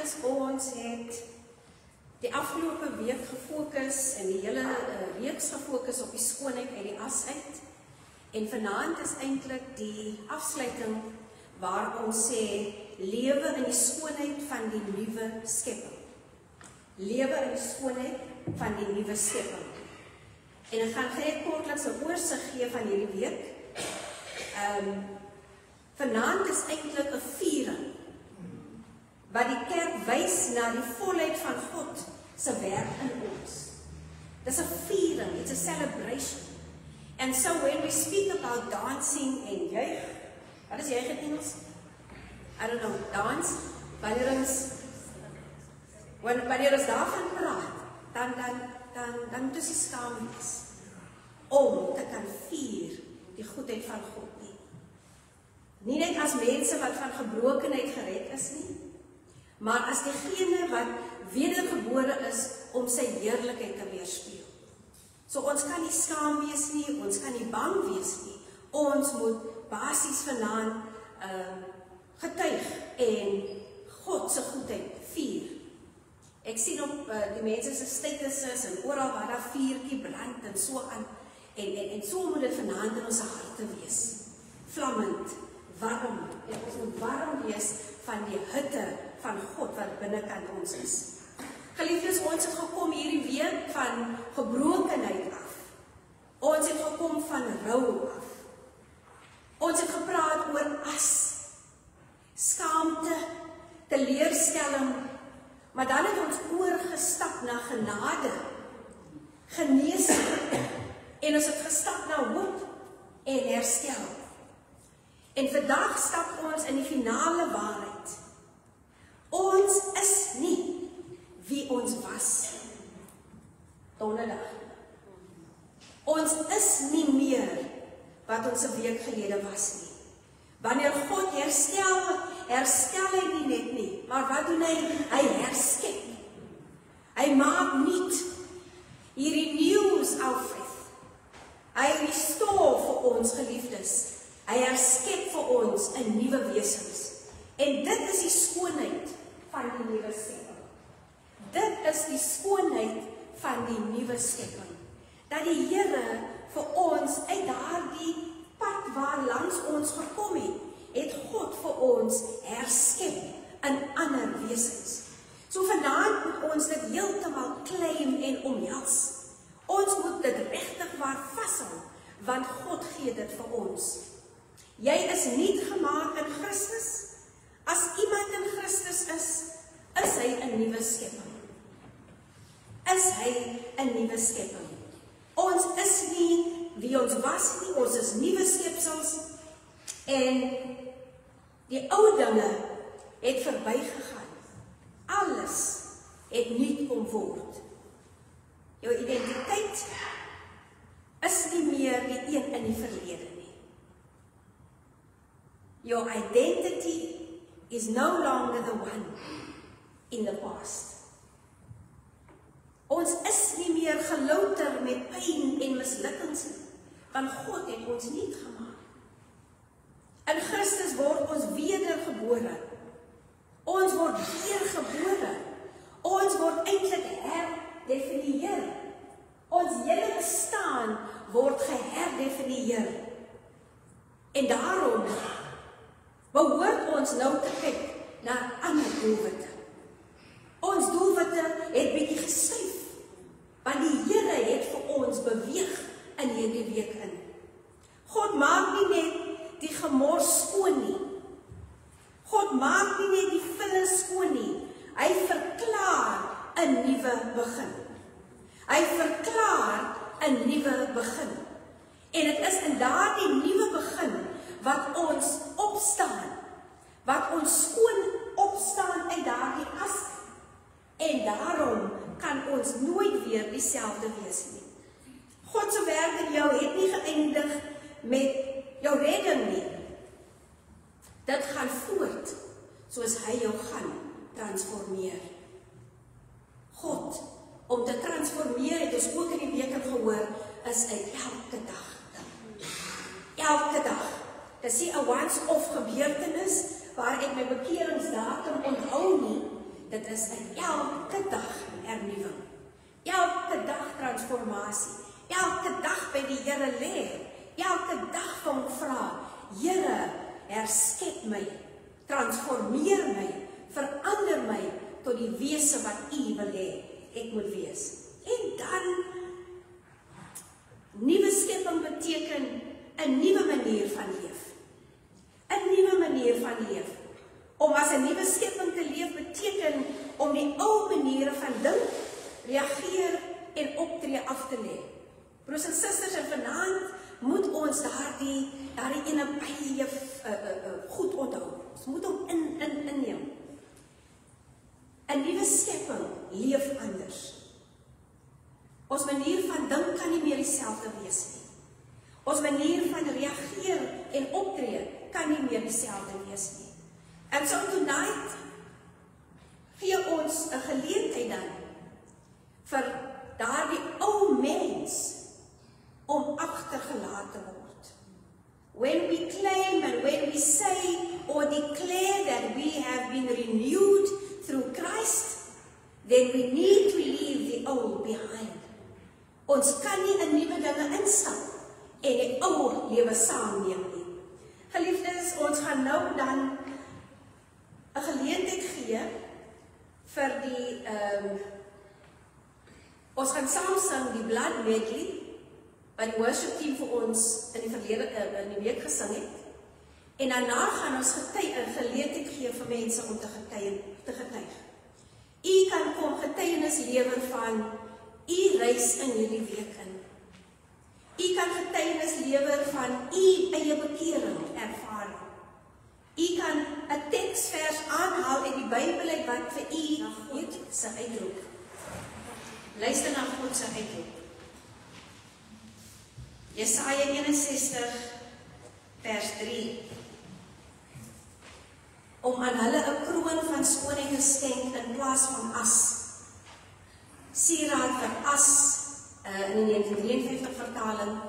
is, ons het die afgelope week gefokus en die hele reeks gefokus op die skoonheid uit die as uit. En vanaand is eintlik die afsluiting waar ons sê, lewe in die skoonheid van die nuwe skepping. Lewe in die skoonheid van die nuwe skepping. En ek gaan net kortliks 'n oorsig gee van hierdie week. Vanaand is eintlik 'n viering, wat die kerk wys na die volheid van God se werk in ons. Dis 'n viering, it's a celebration. And so when we speak about dancing en juig, wat is juig in Engels? I don't know, dance, wanneer ons daarvan praat, dan moet ons nie skaam wees om te kan vier die goedheid van God nie. Nie net as mense wat van gebrokenheid gered is nie, maar as diegene wat wedergebore is om sy heerlikheid te weerspieël. So ons kan nie skaam wees nie, ons kan nie bang wees nie. Ons moet basies vanaand getuig en God se goedheid vier. Ek sien op die mense se statuses en oral waar daar vuurtjie brand en so aan. En so moet dit vanaand in ons harte wees. Vlammend, warm. En ons moet warm wees van die hitte van God wat binnekant ons is. Geliefdes, ons het gekom hierdie week van gebrokenheid af. Ons het gekom van rou af. Ons het gepraat oor as, skaamte, teleurstelling, maar dan het ons oorgestap na genade, genesing, en ons het gestap na hoop en herstel. En vandag stap ons in die finale waarheid. Ons is nie wie ons was donderdag. Ons is nie meer wat ons 'n week gelede was nie. Wanneer God herstel hy nie net nie, maar wat doen hy? Hy herskep. Hy maak nuut. He renews our faith. Hy restore vir ons geliefdes. Hy herskep vir ons 'n nuwe wesens. En dit is die skoonheid van die nuwe skepping. Dit is die skoonheid van die nuwe skepping. Dat die Here vir ons uit daardie pad waar langs ons gekom het God vir ons herskep in ander wesens. So vanaand moet ons dit heeltemal claim en omhels. Ons moet dit regtig waar vashou, want God gee dit vir ons. Jy is nuut gemaak in Christus. As iemand in Christus is hy 'n nuwe skepping. Is hy 'n nuwe skepping. Ons is nie wie ons was nie, ons is nuwe skepsels en die ou dinge het verbygegaan. Alles het nuut kom word. Jou identiteit is nie meer die een in die verlede nie. Your identity is no longer the one in the past. Ons is nie meer gelouter met pyn en mislukkings nie, want God het ons nuut gemaak. In Christus word ons wedergebore. Ons word weergebore. Ons word eintlik herdefinieer. Ons hele bestaan word geherdefinieer. En daarom behoort ons nou te kyk na ander doelwitte. Ons doelwitte het bietjie geskuif, want die Here het vir ons beweeg in hierdie week in. God maak nie net die gemors skoon nie. God maak nie net die ville skoon nie. Hy verklaar 'n nuwe begin. Hy verklaar 'n nuwe begin. En dit is in daardie nuwe begin wat ons opstaan, wat ons skoon opstaan uit daardie as. En daarom kan ons nooit weer dieselfde wees nie. God se werk in jou het nie geëindig met jou redding nie. Dit gaan voort soos hy jou gaan transformeer. God, om te transformeer, het ons ook in die week gehoor, is uit elke dag. Elke dag. Dis nie 'n once-off gebeurtenis waar ek my bekeringsdatum onthou nie. dit is 'n elke dag hernuwing. Elke dag transformasie. Elke dag by die Here lê. Elke dag vir hom vra, Here, herskep my, transformeer my, verander my tot die wese wat U wil hê ek moet wees. En dan, nuwe skepping beteken 'n nuwe manier van leef. 'n Nuwe manier van leef. Om as 'n nuwe skepping te leef beteken om die ou maniere van dink, reageer en optree af te lê. Broers en susters, en vanaand moet ons daardie ene baie goed onthou. Ons moet hom inneem. 'n Nuwe skepping leef anders. Ons manier van dink kan nie meer dieselfde wees nie. Ons manier van reageer en optree kan nie meer dieselfde wees nie. And so tonight gee ons 'n geleentheid dan vir daardie ou mens om agtergelaat te word. When we claim and when we say or declare that we have been renewed through Christ, then we need to leave the old behind. Ons kan nie 'n nuwe dinge instap en die ou lewe saamneem nie. Geliefdes, ons gaan nou dan 'n geleentheid gee vir die ons gaan saam sing die blood medley wat die worship team vir ons in die week gesing het. En daarna gaan ons 'n geleentheid gee vir mense om te getuig. U kan kom getuienis lewer van u reis in hierdie week in. U kan getuienis lewer van u eie bekering ervaring. U kan 'n teksvers aanhaal uit die Bybel uit wat vir u God se uitroep. Luister na God se uitroep. Jesaja 61 vers 3. Om aan hulle 'n kroon van skoonheid te skenk in plaas van as. Sieraad vir as, in die 1953 vertaling,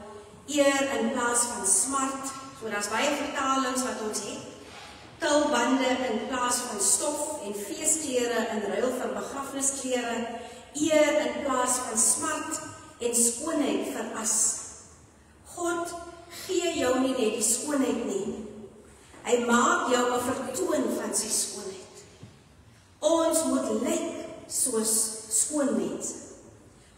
eer in plaas van smart, so daar's baie vertalings wat ons het, tulbande in plaas van stof en feesklere in ruil vir begrafnisklere, eer in plaas van smart en skoonheid vir as. God gee jou nie net die skoonheid nie, hy maak jou 'n vertoon van sy skoonheid. Ons moet lyk soos skoon mense.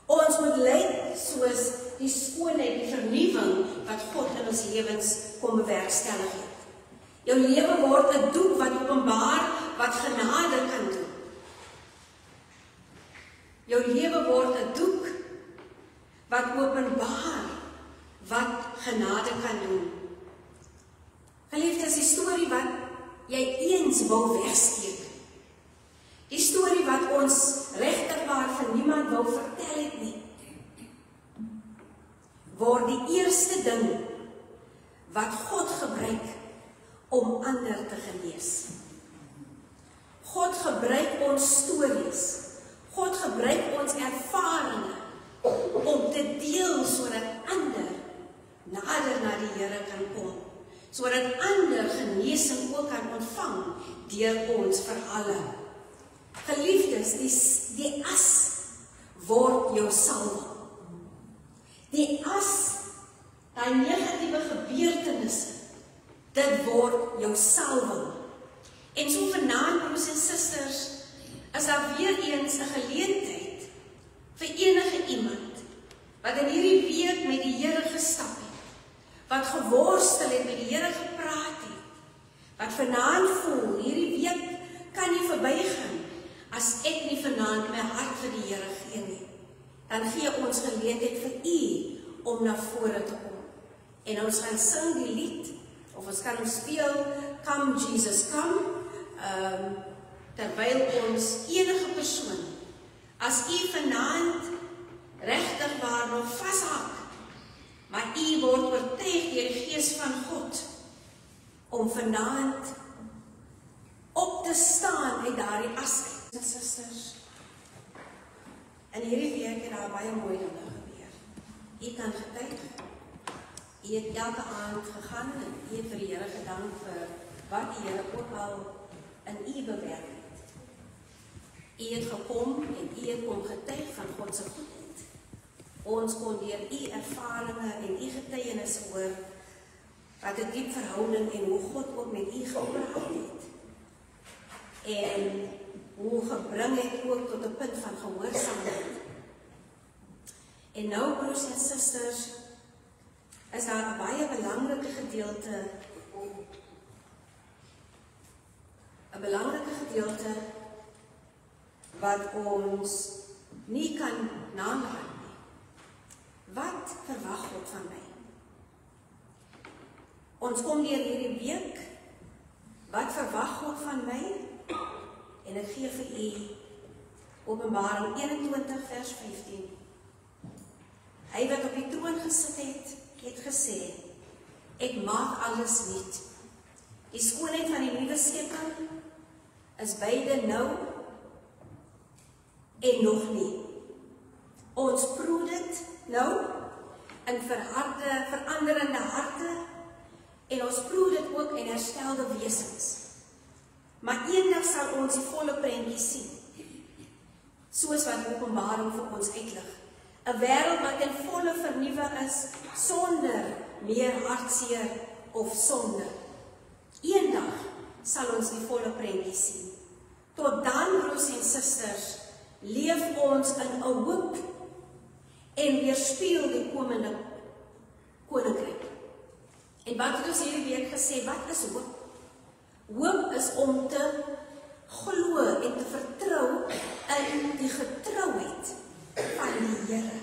Ons moet lyk soos die skoonheid, die vernuwing wat God in ons lewens kom bewerkstellig het. Jou lewe word 'n doek wat openbaar wat genade kan doen. Jou lewe word 'n doek wat openbaar wat genade kan doen. Geliefdes, die storie wat jy eens wou wegsteek. Die storie wat ons regtig waar vir niemand wou vertel het nie, word die eerste ding wat God gebruik om ander te genees. God gebruik ons stories. God gebruik ons ervarings om te deel sodat ander nader na die Here kan kom. Sodat ander genesing ook kan ontvang deur ons verhale. Geliefdes, die as word jou salwing. Die as, daai negatiewe gebeurtenisse, dit word jou salwing. En so vanaand, broers en susters, is daar weer eens 'n geleentheid vir enige iemand wat in hierdie week met die Here gestap het, wat geworstel het, met die Here gepraat het, wat vanaand voel, hierdie week kan nie verbygaan as ek nie vanaand my hart vir die Here gee nie. Dan gee ons geleentheid vir u om na vore te kom. En ons gaan sing die lied, of ons kan speel, Come Jesus Come, terwyl ons enige persoon, as u vanaand regtig waar nog vashak, maar u word oortuig deur die Gees van God, om vanaand op te staan uit daardie as. Susters, in hierdie week het daar baie mooi dinge gebeur. U kan getuig. U het elke aand gegaan en u het vir die Here gedank vir wat die Here ook al in u bewerk het. U het gekom en U het kom getuig van God se goedheid. Ons kon deur U ervarings en U getuienisse hoor wat 'n diep verhouding en hoe God ook met U gepraat het. En hoe gebring het ook tot 'n punt van gehoorsaamheid. En nou, broers en susters, is daar 'n baie belangrike gedeelte, wat ons nie kan nagaan nie. Wat verwag God van my? Ons kom deur hierdie week, wat verwag God van my? En ek gee vir u Openbaring 21 vers 15. Hy wat op die troon gesit het gesê, ek maak alles nuut. Die skoonheid van die nuwe skepping is beide nou en nog nie. Ons proe dit nou in veranderende harte en ons proe dit ook in herstelde wesens. Maar eendag sal ons die volle prentjie sien, soos wat Openbaring vir ons uitlig. 'n wêreld wat in volle vernuwe is, sonder meer hartseer of sonde. Eendag sal ons die volle prentjie sien. Tot dan, broers en susters, leef ons in 'n hoop en weerspieël die komende koninkryk. En wat het ons hierdie week gesê, wat is hoop? Hoop is om te glo en te vertrou in die getrouheid van die Here.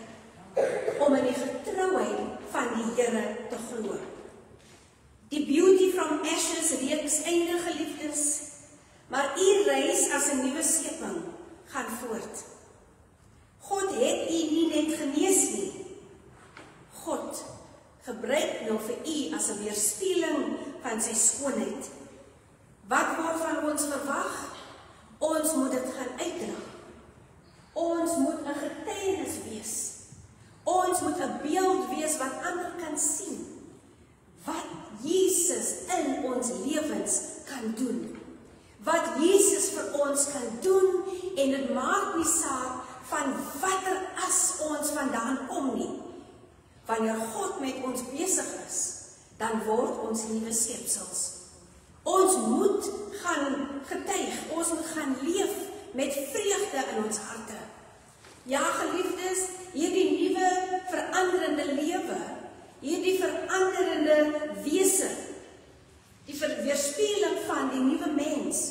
Om in die getrouheid van die Here te glo. Die Beauty from Ashes reeks einde, geliefdes, maar u reis as 'n nuwe skepping gaan voort. God het u nie net genees nie. God gebruik nou vir u as 'n weerspieëling van sy skoonheid. Wat word van ons verwag? Ons moet dit gaan uitdra. Ons moet 'n getuienis wees. Ons moet 'n beeld wees wat ander kan sien. Wat Jesus in ons lewens kan doen. Wat Jesus vir ons kan doen, en dit maak nie saak van watter as ons vandaan kom nie. Wanneer God met ons besig is, dan word ons nuwe skepsels. Ons moet gaan getuig, ons moet gaan leef met vreugde in ons harte. Ja, geliefdes, hierdie nuwe veranderende lewe, hierdie veranderende wese, die weerspieëling van die nuwe mens,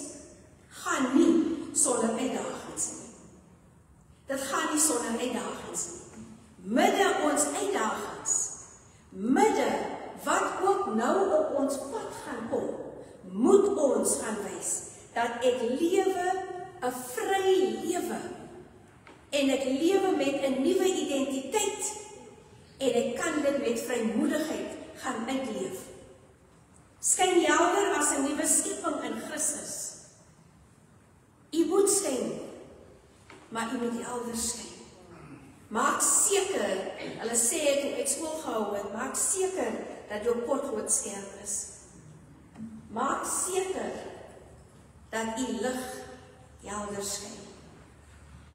gaan nie sonder uitdagings nie. Dit gaan nie sonder uitdagings nie. Midde ons uitdagings, midde wat ook nou op ons pad gaan kom, moet ons gaan wys dat ek lewe 'n vry lewe en ek lewe met 'n nuwe identiteit en ek kan dit met vrymoedigheid gaan uitleef. Skyn helder as 'n nuwe skepping in Christus. U moet skyn, maar u moet helder skyn. Maak seker, hulle sê het toe ek skool gehou het, maak seker dat jou potlood skerp is. Maak seker dat u lig helder skyn.